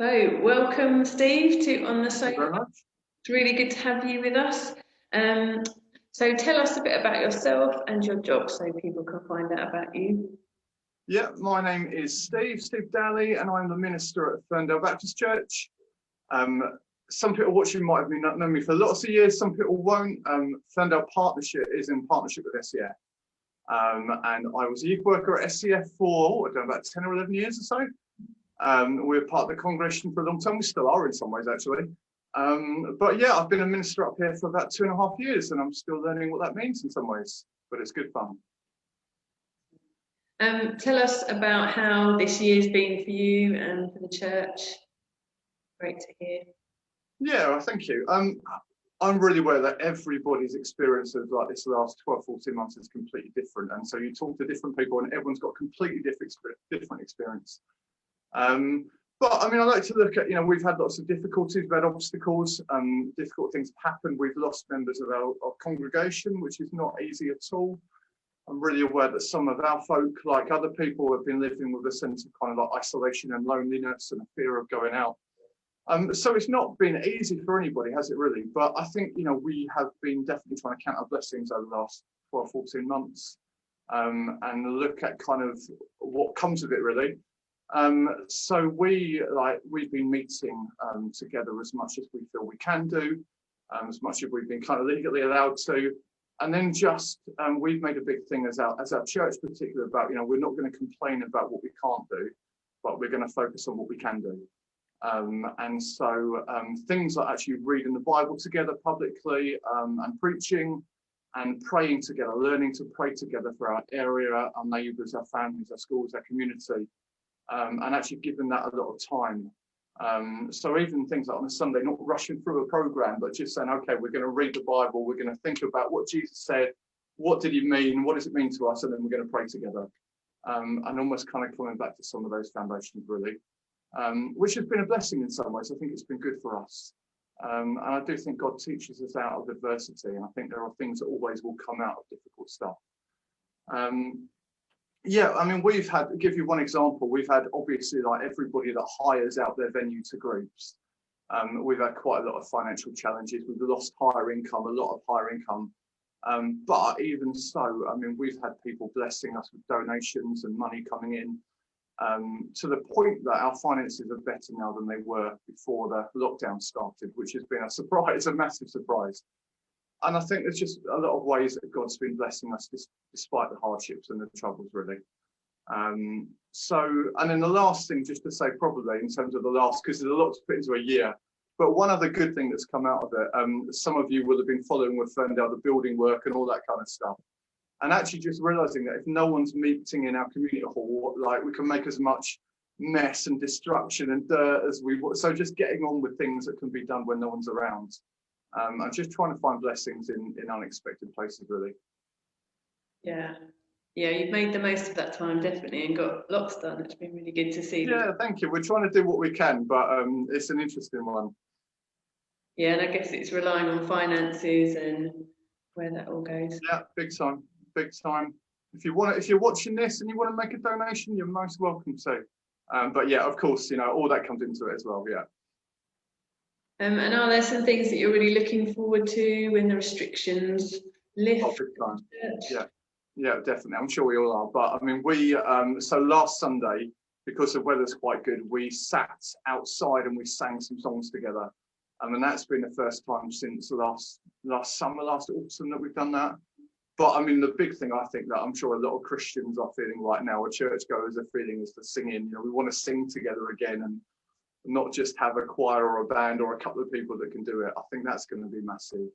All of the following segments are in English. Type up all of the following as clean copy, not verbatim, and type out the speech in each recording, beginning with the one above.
So, welcome, Steve, to On the Thank you very Sofa. much. It's really good to have you with us. Um, so, tell us a bit about yourself and your job so people can find out about you. Yeah, my name is Steve Dalley, and I'm the minister at Ferndale Baptist Church. Um, some people watching might have known me for lots of years, some people won't. Ferndale Partnership is in partnership with SCF. And I was a youth worker at SCF for, I don't know, about 10 or 11 years or so. We were part of the congregation for a long time. We still are in some ways, actually. But yeah, I've been a minister up here for about 2.5 years, and I'm still learning what that means in some ways, but it's good fun. Tell us about how this year's been for you and for the church. Great to hear. Yeah, well, thank you. I'm really aware that everybody's experience of like this last 12, 14 months is completely different. And so you talk to different people and everyone's got completely different experience. But I mean, I like to look at, we've had lots of difficulties, we've had obstacles, difficult things have happened. We've lost members of our congregation, which is not easy at all. I'm really aware that some of our folk, like other people, have been living with a sense of kind of like isolation and loneliness and a fear of going out. So it's not been easy for anybody, has it really? But I think, we have been definitely trying to count our blessings over the last 12, 14 months and look at kind of what comes of it, really. So we've been meeting together as much as we feel we can do, as much as we've been kind of legally allowed to. And then we've made a big thing as our church particularly about, we're not going to complain about what we can't do, but we're going to focus on what we can do. And so things like actually reading the Bible together publicly and preaching and praying together, learning to pray together for our area, our neighbours, our families, our schools, our community, and actually giving that a lot of time. So even things like on a Sunday, not rushing through a programme, but just saying, okay, we're going to read the Bible, we're going to think about what Jesus said, what did he mean, what does it mean to us, and then we're going to pray together. And almost kind of coming back to some of those foundations, really. Which has been a blessing in some ways. I think it's been good for us. And I do think God teaches us out of adversity. And I think there are things that always will come out of difficult stuff. Yeah, I mean, give you one example, we've had obviously like everybody that hires out their venue to groups. We've had quite a lot of financial challenges. We've lost a lot of higher income. But even so, I mean, we've had people blessing us with donations and money coming in. To the point that our finances are better now than they were before the lockdown started, which has been a massive surprise. And I think there's just a lot of ways that God's been blessing us despite the hardships and the troubles, really. And then the last thing, just to say probably in terms of the last, because there's a lot to put into a year, but one other good thing that's come out of it, some of you will have been following with Ferndale, the building work and all that kind of stuff. And actually just realizing that if no one's meeting in our community hall, like we can make as much mess and destruction and dirt as we want. So just getting on with things that can be done when no one's around. And just trying to find blessings in unexpected places, really. Yeah, you've made the most of that time, definitely, and got lots done. It's been really good to see. Yeah, thank you. We're trying to do what we can, but it's an interesting one. Yeah, and I guess it's relying on finances and where that all goes. Yeah, big time. If you're watching this and you want to make a donation, you're most welcome to. But yeah, of course, all that comes into it as well. Yeah. And are there some things that you're really looking forward to when the restrictions lift? Oh, big time. Yeah, definitely. I'm sure we all are. But I mean, so last Sunday, because the weather's quite good, we sat outside and we sang some songs together. And that's been the first time since last autumn that we've done that. But I mean, the big thing I think that I'm sure a lot of Christians are feeling right now, or churchgoers are feeling, is the singing. We want to sing together again and not just have a choir or a band or a couple of people that can do it. I think that's going to be massive.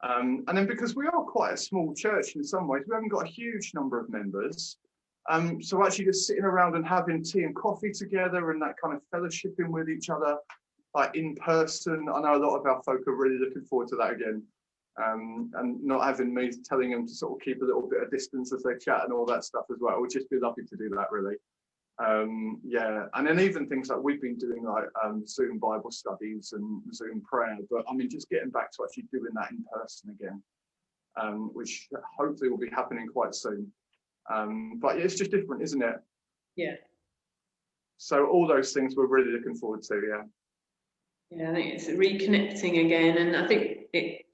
And then because we are quite a small church in some ways, we haven't got a huge number of members. So actually just sitting around and having tea and coffee together and that kind of fellowshipping with each other, like in person. I know a lot of our folk are really looking forward to that again. And not having me telling them to sort of keep a little bit of distance as they chat and all that stuff as well. It would just be lovely to do that, really. Yeah, and then even things like we've been doing like Zoom Bible studies and Zoom prayer, but I mean just getting back to actually doing that in person again, which hopefully will be happening quite soon. But yeah, it's just different, isn't it? Yeah. So all those things we're really looking forward to. Yeah. Yeah, I think it's reconnecting again, and I think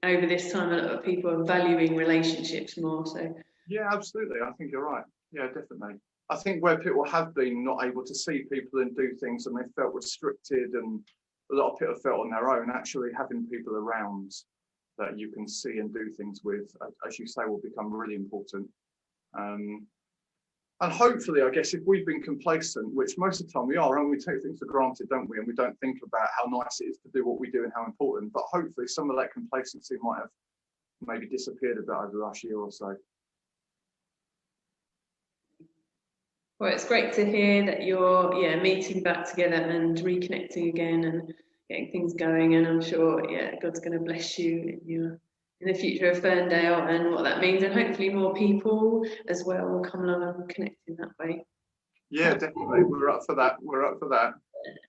over this time a lot of people are valuing relationships more. So Yeah, absolutely. I think you're right. Yeah, definitely. I think where people have been not able to see people and do things, and they felt restricted, and a lot of people felt on their own, actually having people around that you can see and do things with, as you say, will become really important. Um, and hopefully, I guess, if we've been complacent, which most of the time we are, and we take things for granted, don't we? And we don't think about how nice it is to do what we do and how important. But hopefully, some of that complacency might have maybe disappeared a bit over the last year or so. well, it's great to hear that you're meeting back together and reconnecting again and getting things going. And I'm sure God's going to bless you in the future of Ferndale and what that means, and hopefully more people as well will come along and connect in that way. Yeah, definitely. We're up for that. We're up for that.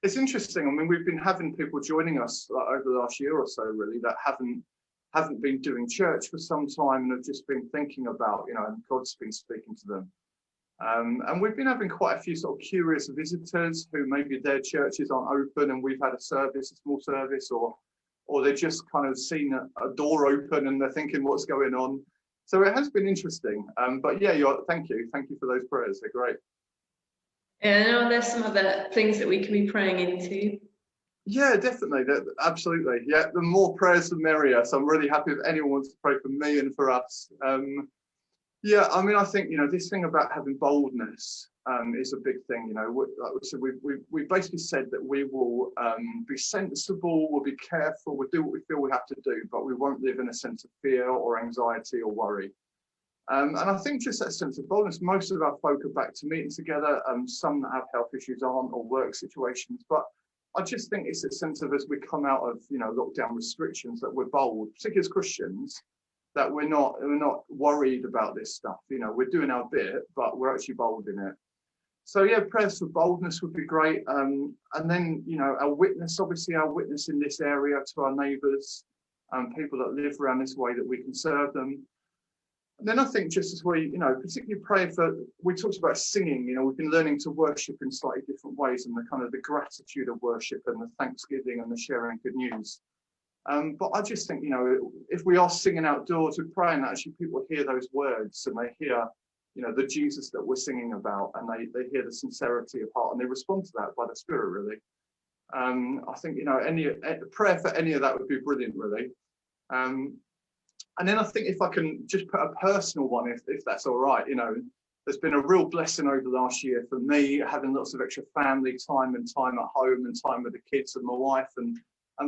It's interesting. I mean, we've been having people joining us over the last year or so, really, that haven't been doing church for some time and have just been thinking about, and God's been speaking to them. And we've been having quite a few sort of curious visitors who maybe their churches aren't open and we've had a small service, or they've just kind of seen a door open and they're thinking what's going on. So it has been interesting. But yeah, thank you for those prayers. They're great. And are there some other things that we can be praying into? Yeah, definitely. Absolutely. Yeah, the more prayers, the merrier. So I'm really happy if anyone wants to pray for me and for us. Yeah, I mean, I think, this thing about having boldness is a big thing. Like we said, we basically said that we will be sensible, we'll be careful, we'll do what we feel we have to do, but we won't live in a sense of fear or anxiety or worry. And I think just that sense of boldness, most of our folk are back to meeting together, some that have health issues aren't, or work situations. But I just think it's a sense of, as we come out of, lockdown restrictions, that we're bold, particularly as Christians, that we're not worried about this stuff. We're doing our bit, but we're actually bold in it. So yeah, prayers for boldness would be great. And then, our witness in this area to our neighbours and people that live around this way, that we can serve them. And then I think just as we, particularly pray for, we talked about singing, we've been learning to worship in slightly different ways, and the kind of the gratitude of worship and the thanksgiving and the sharing good news. But I just think, if we are singing outdoors, we're praying that actually people hear those words and they hear, the Jesus that we're singing about, and they hear the sincerity of heart and they respond to that by the Spirit, really. I think, any prayer for any of that would be brilliant, really. And then I think if I can just put a personal one, if that's all right, there's been a real blessing over the last year for me, having lots of extra family time and time at home and time with the kids and my wife, and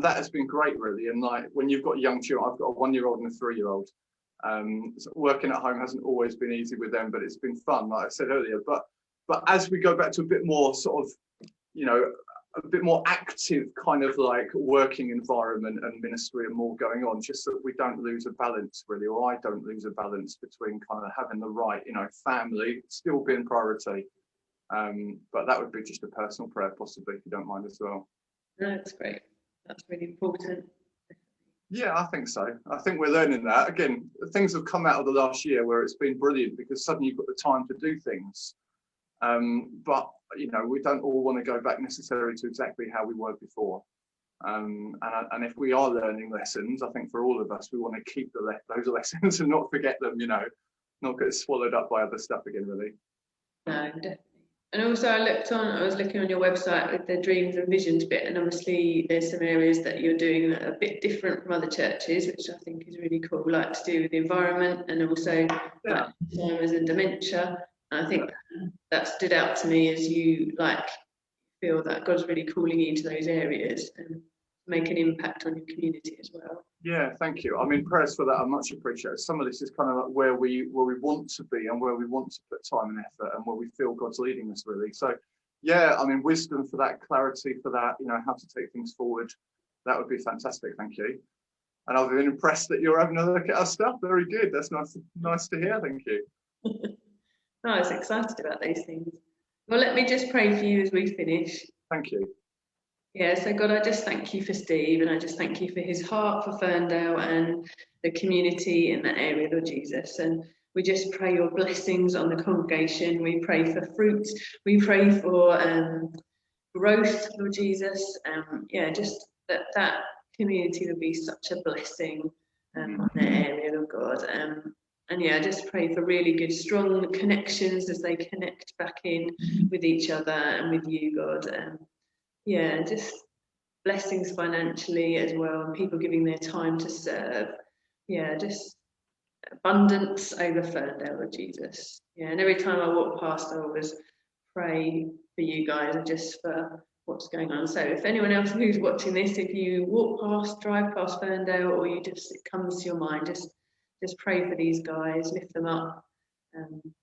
that has been great, really. And like, when you've got young children, I've got a 1-year-old and a 3-year-old. So working at home hasn't always been easy with them, but it's been fun, like I said earlier. But as we go back to a bit more sort of, a bit more active kind of like working environment and ministry and more going on, just so that we don't lose a balance, really, or I don't lose a balance between kind of having the right, family still being priority. But that would be just a personal prayer, possibly, if you don't mind as well. No, that's great. That's really important. Yeah, I think so. I think we're learning that. Again, things have come out of the last year where it's been brilliant because suddenly you've got the time to do things. But, we don't all want to go back necessarily to exactly how we were before. And if we are learning lessons, I think for all of us, we want to keep those lessons and not forget them, not get swallowed up by other stuff again, really. No, definitely. And also I was looking on your website with the dreams and visions bit, and obviously there's some areas that you're doing that are a bit different from other churches, which I think is really cool, like to do with the environment and also like Alzheimer's and dementia. And I think that stood out to me as you feel that God's really calling you to those areas and make an impact on your community as well. Yeah, thank you. I mean, prayers for that are much appreciated. Some of this is kind of like where we want to be and where we want to put time and effort and where we feel God's leading us, really. So yeah, I mean, wisdom for that, clarity for that, how to take things forward. That would be fantastic. Thank you. And I've been impressed that you're having a look at our stuff. Very good. That's nice to hear. Thank you. No, I was excited about these things. Well, let me just pray for you as we finish. Thank you. Yeah, so God, I just thank you for Steve, and I just thank you for his heart for Ferndale and the community in that area, Lord Jesus. And we just pray your blessings on the congregation. We pray for fruit. We pray for growth, Lord Jesus. Yeah, just that community would be such a blessing in that area, Lord God. And yeah, I just pray for really good, strong connections as they connect back in with each other and with you, God. Yeah, just blessings financially as well, and people giving their time to serve. Yeah, just abundance over Ferndale, Lord Jesus. Yeah, and every time I walk past, I always pray for you guys and just for what's going on. So if anyone else who's watching this, if you walk past, drive past Ferndale, or you just, it comes to your mind, just pray for these guys, lift them up.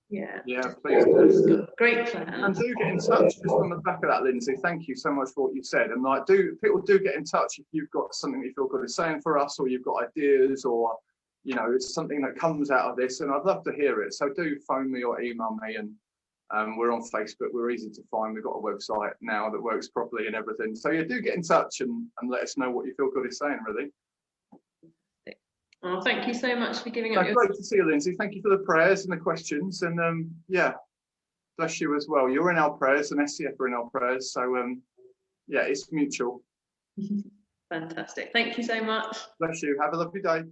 Yeah, Please do. God's got great plans. And do get in touch just on the back of that, Lindsay. Thank you so much for what you said. And like, people do get in touch if you've got something you feel good is saying for us, or you've got ideas, or it's something that comes out of this. And I'd love to hear it. So do phone me or email me. And we're on Facebook. We're easy to find. We've got a website now that works properly and everything. So yeah, do get in touch and let us know what you feel good is saying. Really. Oh, thank you so much for giving up. Great to see you, Lindsay. Thank you for the prayers and the questions, and yeah, bless you as well. You're in our prayers, and SCF are in our prayers. So yeah, it's mutual. Fantastic. Thank you so much. Bless you. Have a lovely day.